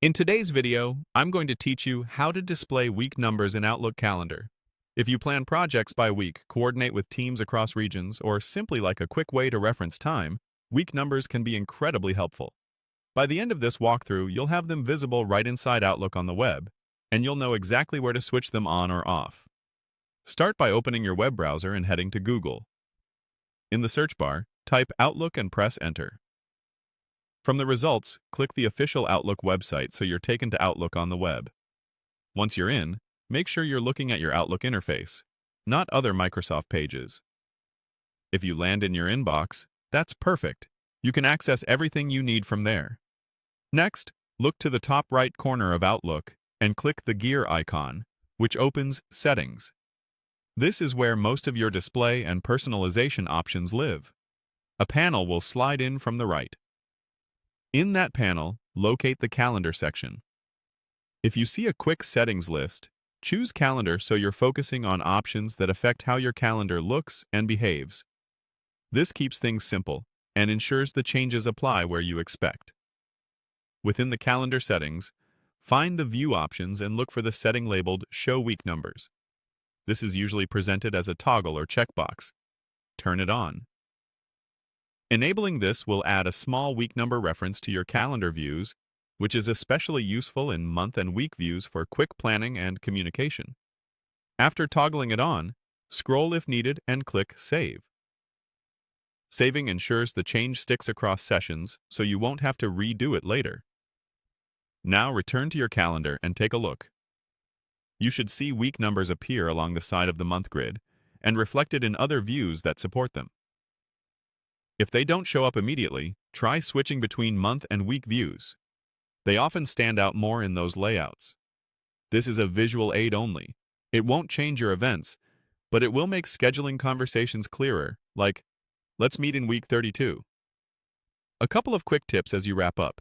In today's video, I'm going to teach you how to display week numbers in Outlook Calendar. If you plan projects by week, coordinate with teams across regions, or simply like a quick way to reference time, week numbers can be incredibly helpful. By the end of this walkthrough, you'll have them visible right inside Outlook on the web, and you'll know exactly where to switch them on or off. Start by opening your web browser and heading to Google. In the search bar, type Outlook and press Enter. From the results, click the official Outlook website so you're taken to Outlook on the web. Once you're in, make sure you're looking at your Outlook interface, not other Microsoft pages. If you land in your inbox, that's perfect. You can access everything you need from there. Next, look to the top right corner of Outlook and click the gear icon, which opens Settings. This is where most of your display and personalization options live. A panel will slide in from the right. In that panel, locate the Calendar section. If you see a quick settings list, choose Calendar so you're focusing on options that affect how your calendar looks and behaves. This keeps things simple and ensures the changes apply where you expect. Within the Calendar settings, find the View options and look for the setting labeled Show Week Numbers. This is usually presented as a toggle or checkbox. Turn it on. Enabling this will add a small week number reference to your calendar views, which is especially useful in month and week views for quick planning and communication. After toggling it on, scroll if needed and click Save. Saving ensures the change sticks across sessions, so you won't have to redo it later. Now return to your calendar and take a look. You should see week numbers appear along the side of the month grid and reflected in other views that support them. If they don't show up immediately, try switching between month and week views. They often stand out more in those layouts. This is a visual aid only. It won't change your events, but it will make scheduling conversations clearer, like, let's meet in week 32. A couple of quick tips as you wrap up.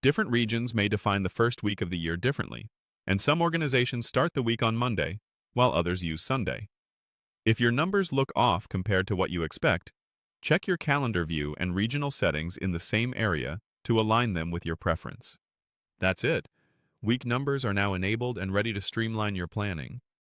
Different regions may define the first week of the year differently, and some organizations start the week on Monday, while others use Sunday. If your numbers look off compared to what you expect, check your calendar view and regional settings in the same area to align them with your preference. That's it. Week numbers are now enabled and ready to streamline your planning.